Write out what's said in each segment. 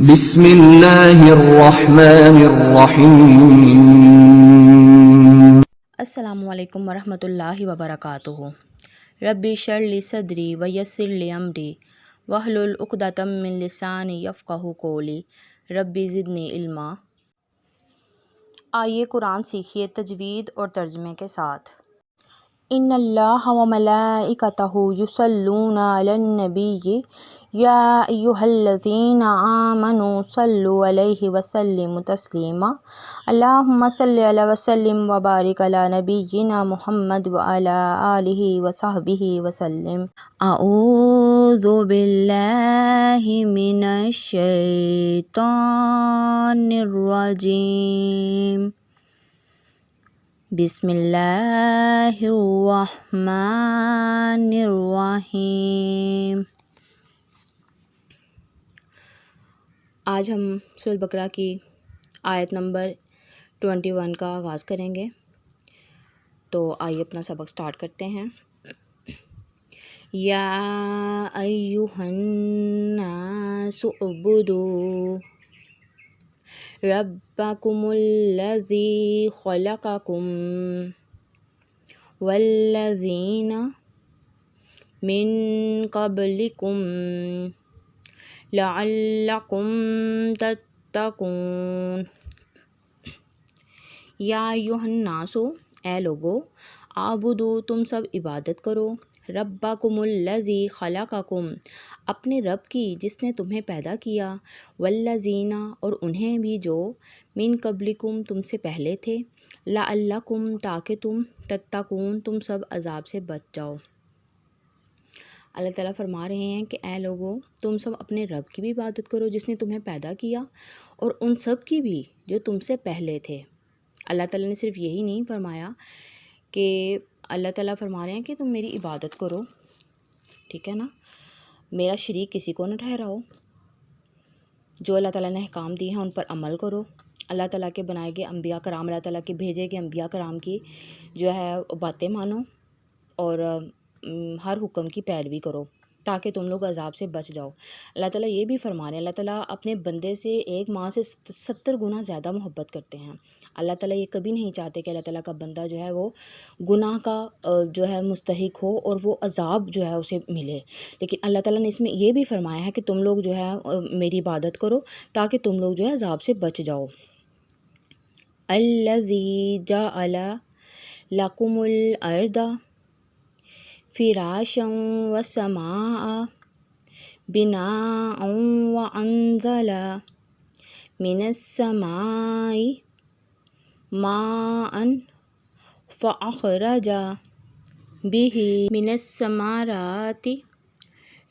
بسم اللہ الرحمن الرحیم۔ السلام علیکم ورحمۃ اللہ وبرکاتہ۔ ربی اشرح لی صدری ویسر لی امری واحلل عقدۃ من لسانی یفقہوا قولی ربی زدنی علما۔ آئیے قرآن سیکھیے تجوید اور ترجمے کے ساتھ۔ ان اللہ و ملائکتہ یصلون علی النبی یا ایھا الذین آمنوا صلوا علیہ وسلموا تسلیما۔ اللہم صل علی وسلم وبارک علی نبینا محمد وعلی آلہ وصحبہ وسلم۔ اعوذ باللہ من الشیطان الرجیم۔ بسم اللہ الرحمن الرحیم۔ آج ہم سورۃ بقرہ کی آیت نمبر 21 کا آغاز کریں گے، تو آئیے اپنا سبق سٹارٹ کرتے ہیں۔ یا ایھا الناس اعبدوا ربکم الذی خلقکم والذین من قبلکم لعلکم تتقون۔ یا ایھا الناس، اے لوگو، اعبدوا، تم سب عبادت کرو، ربکم الذی خلقکم، اپنے رب کی جس نے تمہیں پیدا کیا، والذین، اور انہیں بھی جو، من قبلکم، تم سے پہلے تھے، لعلکم، تاکہ تم، تتقون، تم سب عذاب سے بچ جاؤ۔ اللہ تعالیٰ فرما رہے ہیں کہ اے لوگو، تم سب اپنے رب کی بھی عبادت کرو جس نے تمہیں پیدا کیا، اور ان سب کی بھی جو تم سے پہلے تھے۔ اللہ تعالیٰ نے صرف یہی نہیں فرمایا کہ اللہ تعالیٰ فرما رہے ہیں کہ تم میری عبادت کرو، ٹھیک ہے نا، میرا شریک کسی کو نہ ٹھہراؤ، جو اللہ تعالیٰ نے احکام دیے ہیں ان پر عمل کرو، اللہ تعالیٰ کے بنائے گئے انبیاء کرام، اللہ تعالیٰ کے بھیجے گئے انبیاء کرام کی جو ہے باتیں مانو، اور ہر حکم کی پیروی کرو تاکہ تم لوگ عذاب سے بچ جاؤ۔ اللہ تعالیٰ یہ بھی فرما رہے ہیں، اللہ تعالیٰ اپنے بندے سے ایک ماں سے 70 گنا زیادہ محبت کرتے ہیں۔ اللہ تعالیٰ یہ کبھی نہیں چاہتے کہ اللہ تعالیٰ کا بندہ جو ہے وہ گناہ کا جو ہے مستحق ہو اور وہ عذاب جو ہے اسے ملے، لیکن اللہ تعالیٰ نے اس میں یہ بھی فرمایا ہے کہ تم لوگ جو ہے میری عبادت کرو تاکہ تم لوگ جو ہے عذاب سے بچ جاؤ۔ الذی جعل لکم الارض فراشا والسماء بناء وانزل من السماء ماء فأخرج به من الثمرات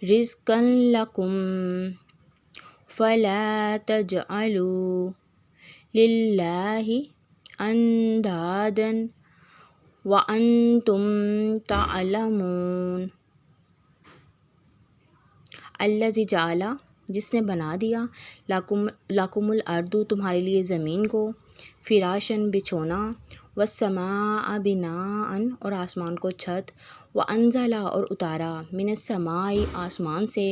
رزقا لكم فلا تجعلوا لله اندادا وانتم تعلمون۔ الذی جعل، جس نے بنا دیا، لکم الارض، تمہارے لیے زمین کو، فراشن، بچھونا، والسماء، بناء، اور آسمان کو چھت، وانزل، اور اتارا، من السماء، آسمان سے،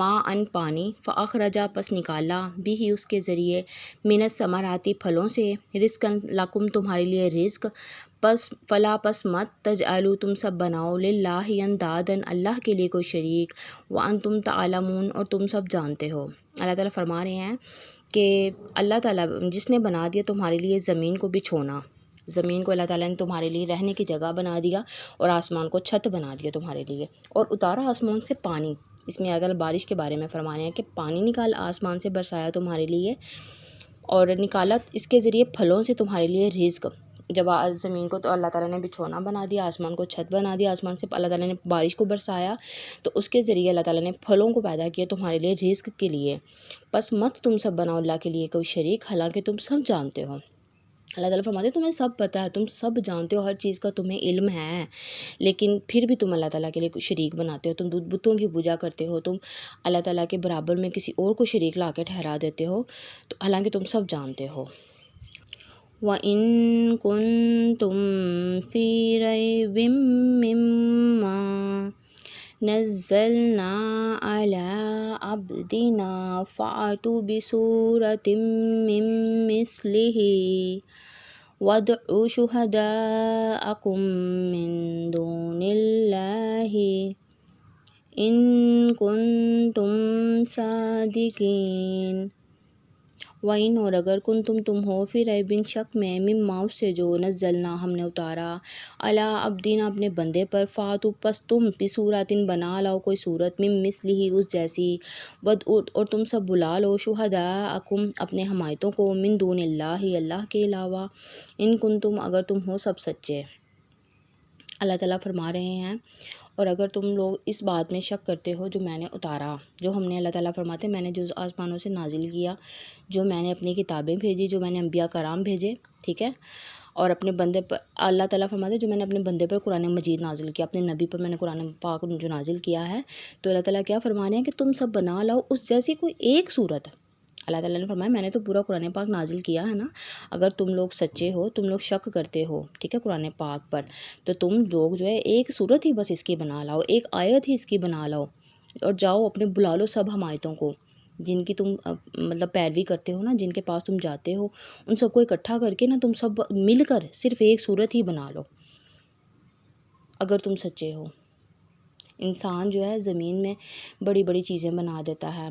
ماء، پانی، فاخرج، پس نکالا، بھی اس کے ذریعے، من الثمرات، پھلوں سے، رزقا لکم، تمہارے لیے رزق، پس فلا، پس مت، تجعلوا، تم سب بناؤ، للہ، اندادن، اللہ کے لیے کوئی شریک، وانتم تعلمون، اور تم سب جانتے ہو۔ اللہ تعالیٰ فرما رہے ہیں کہ اللہ تعالیٰ جس نے بنا دیا تمہارے لیے زمین کو بچھونا، زمین کو اللہ تعالیٰ نے تمہارے لیے رہنے کی جگہ بنا دیا، اور آسمان کو چھت بنا دیا تمہارے لیے، اور اتارا آسمان سے پانی۔ اس میں اللہ تعالیٰ بارش کے بارے میں فرما رہے ہیں کہ پانی نکال آسمان سے برسایا تمہارے لیے، اور نکالا اس کے ذریعے پھلوں سے تمہارے لیے رزق۔ جب زمین کو تو اللہ تعالیٰ نے بچھونا بنا دیا، آسمان کو چھت بنا دیا، آسمان سے اللہ تعالیٰ نے بارش کو برسایا، تو اس کے ذریعے اللہ تعالیٰ نے پھلوں کو پیدا کیا تمہارے لیے رزق کے لیے۔ پس مت تم سب بناؤ اللہ کے لیے کوئی شریک، حالانکہ تم سب جانتے ہو۔ اللہ تعالیٰ فرماتے ہیں تمہیں سب پتہ ہے، تم سب جانتے ہو، ہر چیز کا تمہیں علم ہے، لیکن پھر بھی تم اللہ تعالیٰ کے لیے شریک بناتے ہو، تم بتوں کی پوجا کرتے ہو، تم اللہ تعالیٰ کے برابر میں کسی اور کو شریک لا کے ٹھہرا دیتے ہو، تو حالانکہ تم سب جانتے ہو۔ وَإِن كُنتُم فِي رَيْبٍ مِّمَّا نَزَّلْنَا عَلَىٰ عبدنا فأتوا بسورة من مثله وادعوا شهداءكم من دون الله إن كنتم صادقين وَإِنْ اور اگر تم ہو فی ریب شک میں مما اس سے جو نزلنا ہم نے اتارا علی عبدنا اپنے بندے پر فاتو پس تم بصورتن بنا لاؤ کوئی صورت من مثلہ اس جیسی اور تم سب بلا لو شہداءکم اپنے حمایتوں کو من دون اللہ اللہ کے علاوہ ان کنتم اگر تم ہو سب سچے۔ اللہ تعالیٰ فرما رہے ہیں اور اگر تم لوگ اس بات میں شک کرتے ہو جو میں نے اتارا، جو ہم نے اللہ تعالیٰ فرماتے ہیں میں نے جو آسمانوں سے نازل کیا، جو میں نے اپنی کتابیں بھیجی، جو میں نے انبیاء کرام بھیجے، ٹھیک ہے، اور اپنے بندے پر اللہ تعالیٰ فرماتے ہیں جو میں نے اپنے بندے پر قرآن مجید نازل کیا، اپنے نبی پر میں نے قرآن پاک جو نازل کیا ہے، تو اللہ تعالیٰ کیا فرما رہے ہیں کہ تم سب بنا لاؤ اس جیسی کوئی ایک صورت۔ اللہ تعالیٰ نے فرمایا میں نے تو پورا قرآن پاک نازل کیا ہے نا، اگر تم لوگ سچے ہو، تم لوگ شک کرتے ہو، ٹھیک ہے، قرآن پاک پر، تو تم لوگ جو ہے ایک صورت ہی بس اس کی بنا لاؤ، ایک آیت ہی اس کی بنا لاؤ، اور جاؤ اپنے بلا لو سب حمایتوں کو جن کی تم مطلب پیروی کرتے ہو نا، جن کے پاس تم جاتے ہو، ان سب کو اکٹھا کر کے نا تم سب مل کر صرف ایک صورت ہی بنا لو اگر تم سچے ہو۔ انسان جو ہے زمین میں بڑی بڑی چیزیں بنا دیتا ہے،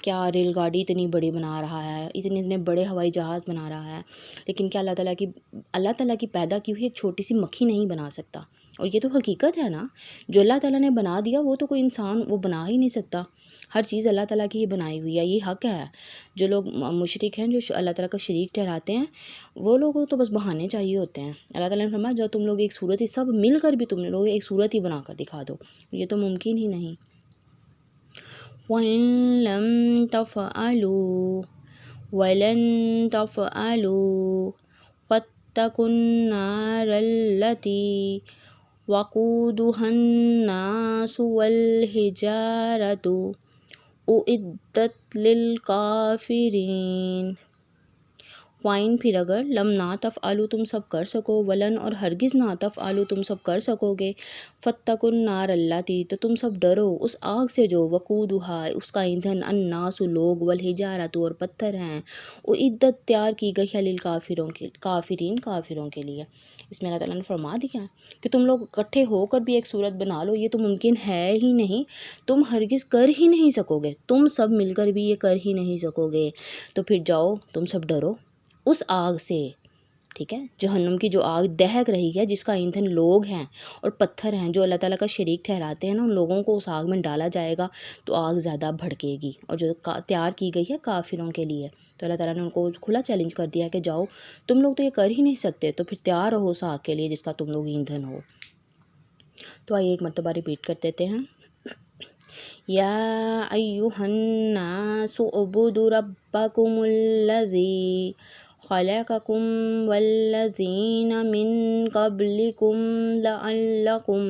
کیا ریل گاڑی اتنی بڑی بنا رہا ہے، اتنے بڑے ہوائی جہاز بنا رہا ہے، لیکن کیا اللہ تعالیٰ کی پیدا کی ہوئی ایک چھوٹی سی مکھی نہیں بنا سکتا؟ اور یہ تو حقیقت ہے نا، جو اللہ تعالیٰ نے بنا دیا وہ تو کوئی انسان وہ بنا ہی نہیں سکتا، ہر چیز اللہ تعالیٰ کی ہی بنائی ہوئی ہے، یہ حق ہے۔ جو لوگ مشرک ہیں، جو اللہ تعالیٰ کا شریک ٹھہراتے ہیں، وہ لوگوں تو بس بہانے چاہیے ہوتے ہیں۔ اللہ تعالیٰ نے فرمایا جب تم لوگ ایک صورت ہی سب مل کر بھی تم لوگ ایک صورت ہی بنا کر دکھا دو، یہ تو ممکن ہی نہیں۔ وَإِن لَّم تَفْعَلُوا وَلَن تَفْعَلُوا فَاتَّقُوا النَّارَ الَّتِي وَقُودُهَا النَّاسُ وَالْحِجَارَةُ اُعِدَّتْ لِلْكَافِرِينَ۔ وَإِن پھر اگر لم نہ تفعلوا تم سب کر سکو، ولن اور ہرگز نہ تفعلوا تم سب کر سکو گے، فاتقوا النار اللاتی تو تم سب ڈرو اس آگ سے جو وقودھا اس کا ایندھن الناس لوگ والحجارۃ اور پتھر ہیں، اعدت تیار کی گئی ہے کافروں کے لیے۔ اس میں اللہ تعالیٰ نے فرما دیا کہ تم لوگ اکٹھے ہو کر بھی ایک صورت بنا لو، یہ تو ممکن ہے ہی نہیں، تم ہرگز کر ہی نہیں سکو گے، تم سب مل کر بھی یہ کر ہی نہیں سکو گے، تو پھر جاؤ تم سب ڈرو اس آگ سے، ٹھیک ہے، جہنم کی جو آگ دہک رہی ہے، جس کا ایندھن لوگ ہیں اور پتھر ہیں، جو اللہ تعالیٰ کا شریک ٹھہراتے ہیں نا، ان لوگوں کو اس آگ میں ڈالا جائے گا تو آگ زیادہ بھڑکے گی، اور جو تیار کی گئی ہے کافروں کے لیے، تو اللہ تعالیٰ نے ان کو کھلا چیلنج کر دیا کہ جاؤ تم لوگ تو یہ کر ہی نہیں سکتے، تو پھر تیار رہو اس آگ کے لیے جس کا تم لوگ ایندھن ہو۔ تو آئیے ایک مرتبہ ریپیٹ کر دیتے ہیں، یا ایھا الناس اعبدوا ربکم الذی خلقکم والذین من قبلکم لعلکم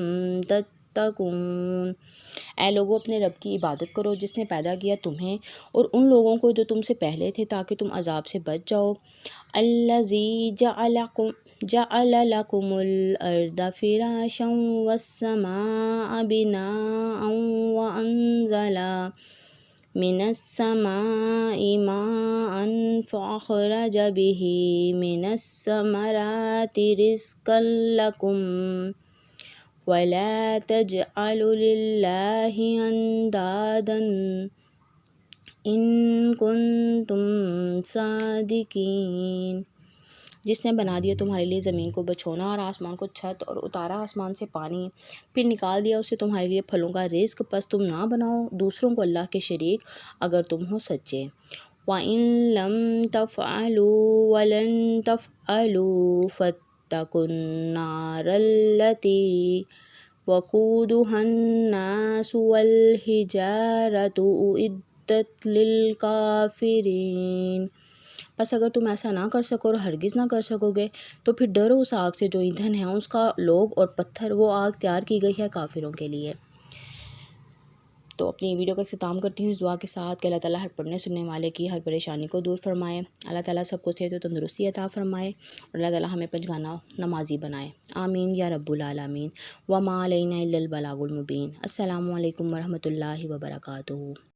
تتقون۔ اے لوگو اپنے رب کی عبادت کرو جس نے پیدا کیا تمہیں اور ان لوگوں کو جو تم سے پہلے تھے تاکہ تم عذاب سے بچ جاؤ۔ الذی جعل لکم الارض فراشا والسماء بناء وانزل من السماء ماء فأخرج به من الثمرات رزقا لكم ولا تجعلوا لله اندادا ان كنتم صادقين۔ جس نے بنا دیا تمہارے لیے زمین کو بچھونا اور آسمان کو چھت، اور اتارا آسمان سے پانی، پھر نکال دیا اسے تمہارے لیے پھلوں کا رزق، پس تم نہ بناؤ دوسروں کو اللہ کے شریک اگر تم ہو سچے۔ وَإِن لَّم تَفْعَلُوا وَلَن تَفْعَلُوا فَاتَّقُوا النَّارَ الَّتِي وَقُودُهَا النَّاسُ وَالْحِجَارَةُ اُعِدَّتْ لِلْكَافِرِينَ۔ بس اگر تم ایسا نہ کر سکو اور ہرگز نہ کر سکو گے تو پھر ڈرو اس آگ سے جو ایندھن ہے اس کا لوگ اور پتھر، وہ آگ تیار کی گئی ہے کافروں کے لیے۔ تو اپنی ویڈیو کا اختتام کرتی ہوں اس دعا کے ساتھ کہ اللہ تعالیٰ ہر پڑھنے سننے والے کی ہر پریشانی کو دور فرمائے، اللہ تعالیٰ سب کو صحت و تندرستی عطا فرمائے، اور اللہ تعالیٰ ہمیں پنجگانہ نمازی بنائے، آمین یا رب العالمین۔ وما علینا الا البلاغ المبین۔ السلام علیکم ورحمۃ اللہ وبرکاتہ۔